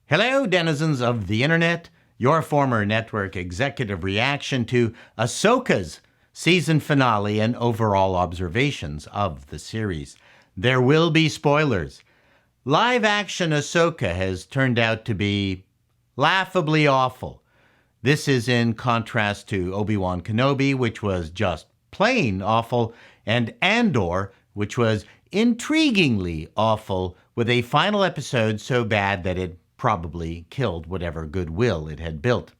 Hello, denizens of the internet. Your former network executive reaction to Ahsoka's season finale and overall observations of the series. There will be spoilers. Live-action Ahsoka has turned out to be laughably awful. This is in contrast to Obi-Wan Kenobi, which was just plain awful, and Andor, which was intriguingly awful, with a final episode so bad that it probably killed whatever goodwill it had built.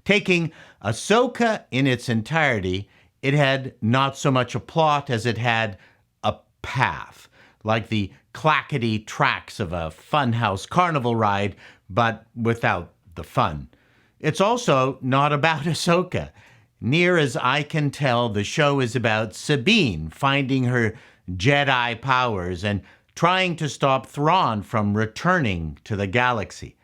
Taking Ahsoka in its entirety, it had not so much a plot as it had a path, like the clackety tracks of a funhouse carnival ride, but without the fun. It's also not about Ahsoka. Near as I can tell, the show is about Sabine finding her Jedi powers and trying to stop Thrawn from returning to the galaxy.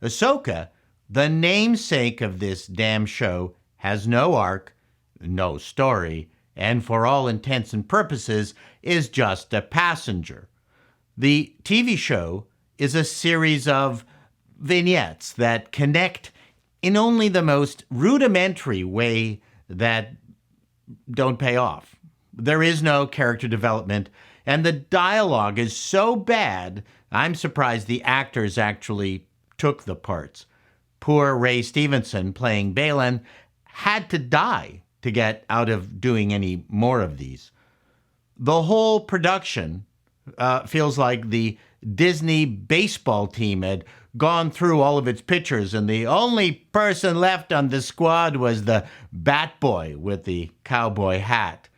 Ahsoka, the namesake of this damn show, has no arc, no story, and for all intents and purposes is just a passenger. The TV show is a series of vignettes that connect in only the most rudimentary way that don't pay off. There is no character development, and the dialogue is so bad, I'm surprised the actors actually took the parts. Poor Ray Stevenson, playing Baylan, had to die to get out of doing any more of these. The whole production feels like the Disney baseball team had gone through all of its pitchers, and the only person left on the squad was the bat boy with the cowboy hat.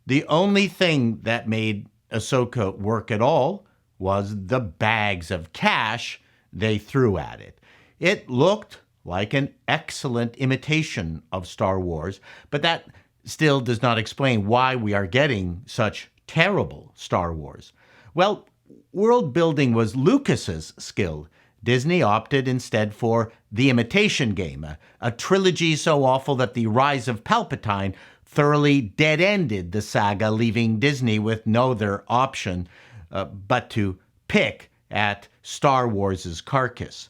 The only thing that made Ahsoka work at all was the bags of cash they threw at it. It looked like an excellent imitation of Star Wars, but that still does not explain why we are getting such terrible Star Wars. Well, world building was Lucas's skill. Disney opted instead for The Imitation Game, a trilogy so awful that the rise of Palpatine thoroughly dead-ended the saga, leaving Disney with no other option but to pick at Star Wars' carcass.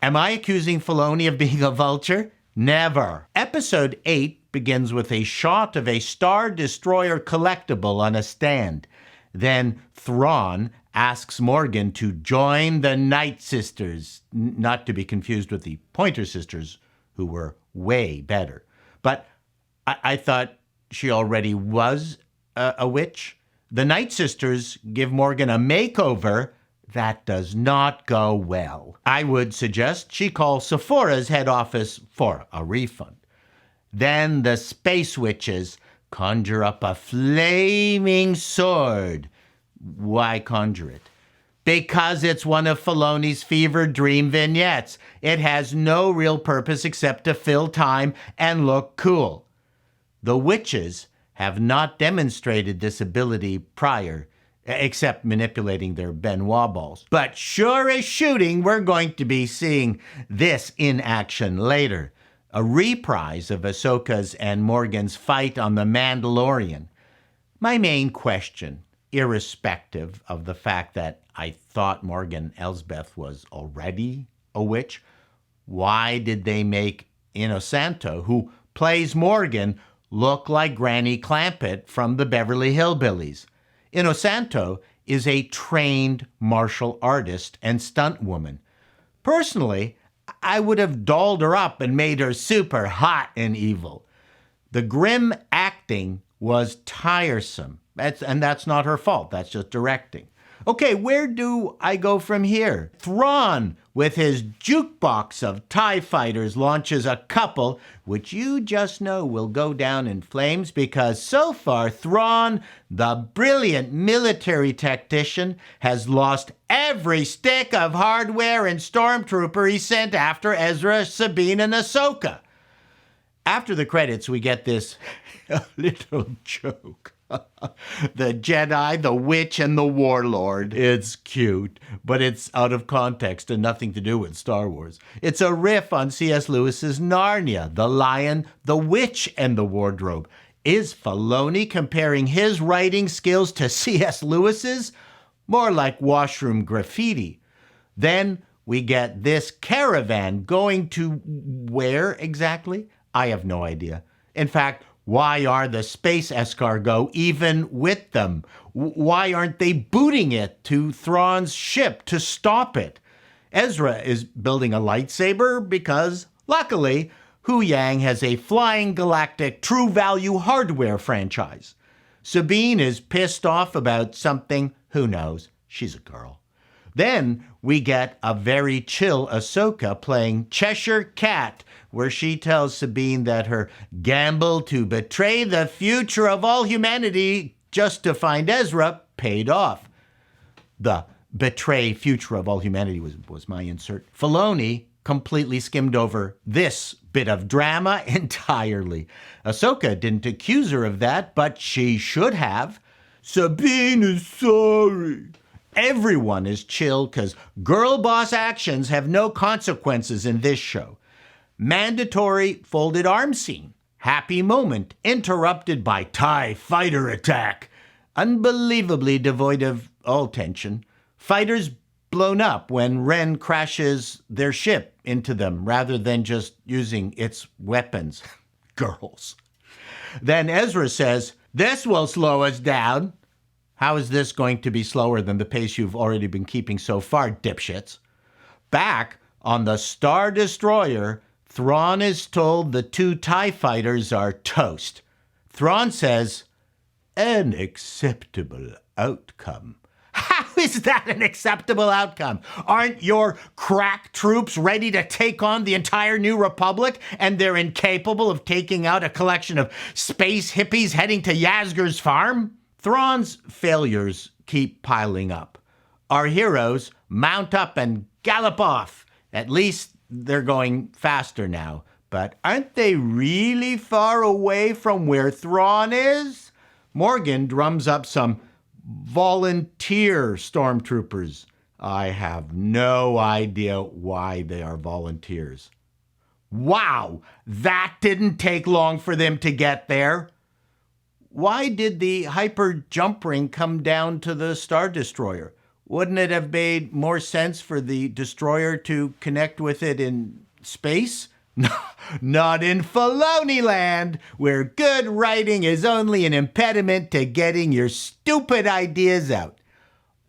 Am I accusing Filoni of being a vulture? Never. Episode 8 begins with a shot of a Star Destroyer collectible on a stand. Then Thrawn asks Morgan to join the Night Sisters, not to be confused with the Pointer Sisters, who were way better. But I thought she already was a witch. The Night Sisters give Morgan a makeover that does not go well. I would suggest she call Sephora's head office for a refund. Then the Space Witches conjure up a flaming sword. Why conjure it? Because it's one of Filoni's fever dream vignettes. It has no real purpose except to fill time and look cool. The witches have not demonstrated this ability prior, except manipulating their Benoit balls. But sure as shooting, we're going to be seeing this in action later. A reprise of Ahsoka's and Morgan's fight on the Mandalorian. My main question, irrespective of the fact that I thought Morgan Elsbeth was already a witch, why did they make Inosanto, who plays Morgan, look like Granny Clampett from the Beverly Hillbillies? Inosanto is a trained martial artist and stunt woman. Personally, I would have dolled her up and made her super hot and evil. The grim acting was tiresome. That's not her fault. That's just directing. Okay, where do I go from here? Thrawn, with his jukebox of TIE fighters, launches a couple, which you just know will go down in flames because so far Thrawn, the brilliant military tactician, has lost every stick of hardware and stormtrooper he sent after Ezra, Sabine, and Ahsoka. After the credits, we get this little joke. The Jedi, the Witch, and the Warlord. It's cute, but it's out of context and nothing to do with Star Wars. It's a riff on C.S. Lewis's Narnia, The Lion, the Witch, and the Wardrobe. Is Filoni comparing his writing skills to C.S. Lewis's? More like washroom graffiti. Then we get this caravan going to where exactly? I have no idea. In fact, why are the space escargot even with them? Why aren't they booting it to Thrawn's ship to stop it? Ezra is building a lightsaber because, luckily, Huyang has a flying galactic true value hardware franchise. Sabine is pissed off about something. Who knows? She's a girl. Then we get a very chill Ahsoka playing Cheshire Cat, where she tells Sabine that her gamble to betray the future of all humanity just to find Ezra paid off. The betray future of all humanity was my insert. Filoni completely skimmed over this bit of drama entirely. Ahsoka didn't accuse her of that, but she should have. Sabine is sorry. Everyone is chill because girl boss actions have no consequences in this show. Mandatory folded arm scene. Happy moment interrupted by TIE fighter attack. Unbelievably devoid of all tension. Fighters blown up when Ren crashes their ship into them rather than just using its weapons. Girls. Then Ezra says, "This will slow us down." How is this going to be slower than the pace you've already been keeping so far, dipshits? Back on the Star Destroyer, Thrawn is told the two TIE fighters are toast. Thrawn says, "An acceptable outcome." How is that an acceptable outcome? Aren't your crack troops ready to take on the entire New Republic, and they're incapable of taking out a collection of space hippies heading to Yazgur's farm? Thrawn's failures keep piling up. Our heroes mount up and gallop off. At least they're going faster now. But aren't they really far away from where Thrawn is? Morgan drums up some volunteer stormtroopers. I have no idea why they are volunteers. Wow, that didn't take long for them to get there. Why did the hyper jump ring come down to the Star Destroyer? Wouldn't it have made more sense for the destroyer to connect with it in space? Not in Filoni land, where good writing is only an impediment to getting your stupid ideas out.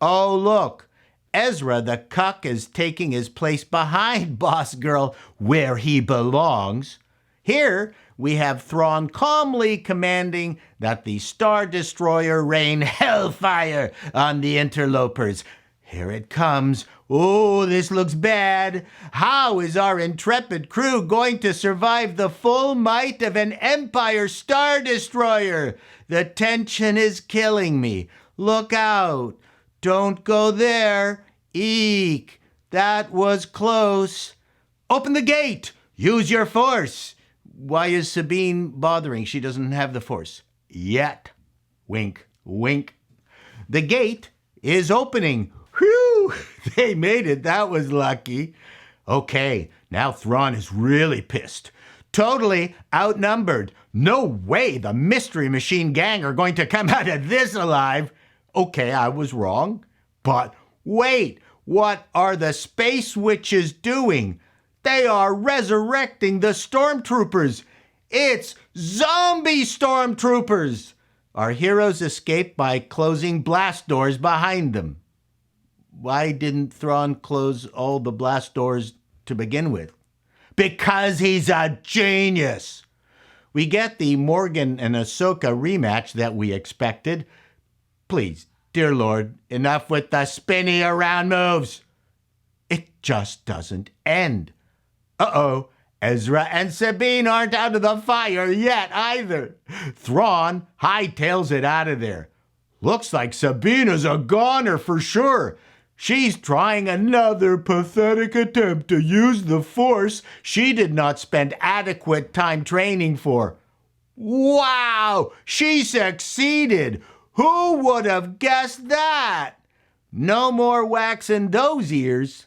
Oh, look, Ezra the cuck is taking his place behind Boss Girl where he belongs. Here we have Thrawn calmly commanding that the Star Destroyer rain hellfire on the interlopers. Here it comes. Oh, this looks bad. How is our intrepid crew going to survive the full might of an Empire Star Destroyer? The tension is killing me. Look out. Don't go there. Eek. That was close. Open the gate. Use your force. Why is Sabine bothering? She doesn't have the force. Yet. Wink, wink. The gate is opening. Whew! They made it. That was lucky. Okay, now Thrawn is really pissed. Totally outnumbered. No way the Mystery Machine gang are going to come out of this alive. Okay, I was wrong. But wait, what are the Space Witches doing? They are resurrecting the stormtroopers. It's zombie stormtroopers. Our heroes escape by closing blast doors behind them. Why didn't Thrawn close all the blast doors to begin with? Because he's a genius. We get the Morgan and Ahsoka rematch that we expected. Please, dear Lord, enough with the spinny around moves. It just doesn't end. Uh-oh, Ezra and Sabine aren't out of the fire yet either. Thrawn hightails it out of there. Looks like Sabine is a goner for sure. She's trying another pathetic attempt to use the Force she did not spend adequate time training for. Wow, she succeeded. Who would have guessed that? No more waxing those ears.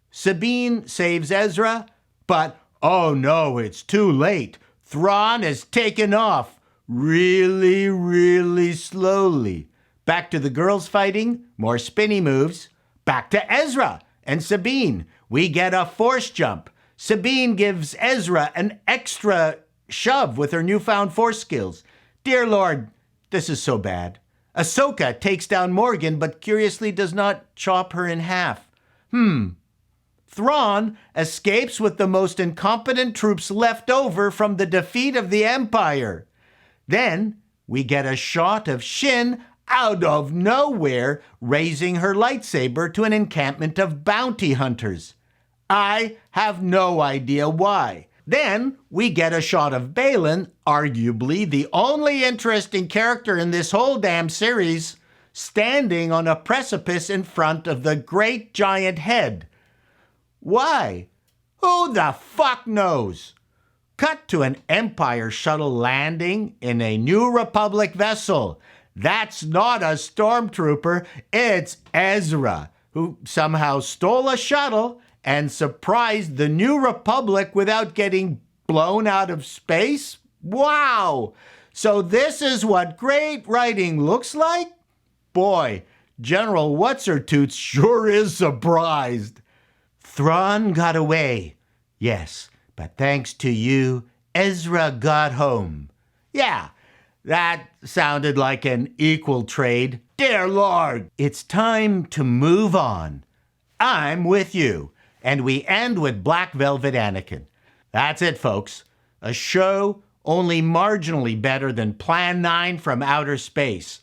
Sabine saves Ezra, but oh no, it's too late. Thrawn has taken off really, really slowly. Back to the girls fighting, more spinny moves. Back to Ezra And Sabine, we get a force jump. Sabine gives Ezra an extra shove with her newfound force skills. Dear Lord, this is so bad. Ahsoka takes down Morgan, but curiously does not chop her in half. Thrawn escapes with the most incompetent troops left over from the defeat of the Empire. Then we get a shot of Shin out of nowhere raising her lightsaber to an encampment of bounty hunters. I have no idea why. Then we get a shot of Balin, arguably the only interesting character in this whole damn series, standing on a precipice in front of the great giant head. Why? Who the fuck knows? Cut to an Empire shuttle landing in a New Republic vessel. That's not a stormtrooper, it's Ezra, who somehow stole a shuttle and surprised the New Republic without getting blown out of space? Wow! So this is what great writing looks like? Boy, General What's-Her-Toots sure is surprised. Thrawn got away. Yes, but thanks to you, Ezra got home. Yeah, that sounded like an equal trade. Dear Lord, it's time to move on. I'm with you. And we end with Black Velvet Anakin. That's it, folks. A show only marginally better than Plan 9 from outer space.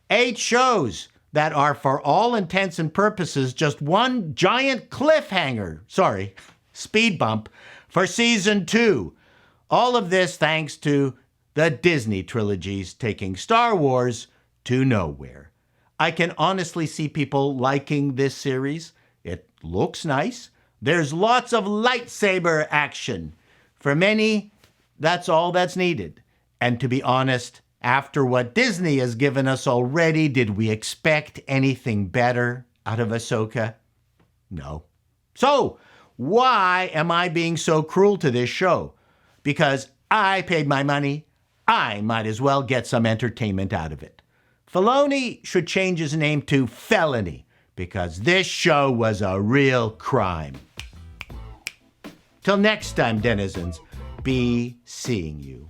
8 shows that are, for all intents and purposes, just one giant cliffhanger. Speed bump for Season 2. All of this thanks to the Disney trilogies taking Star Wars to nowhere. I can honestly see people liking this series. It looks nice. There's lots of lightsaber action. For many, that's all that's needed. And to be honest, after what Disney has given us already, did we expect anything better out of Ahsoka? No. So, why am I being so cruel to this show? Because I paid my money. I might as well get some entertainment out of it. Filoni should change his name to Felony, because this show was a real crime. Till next time, denizens, be seeing you.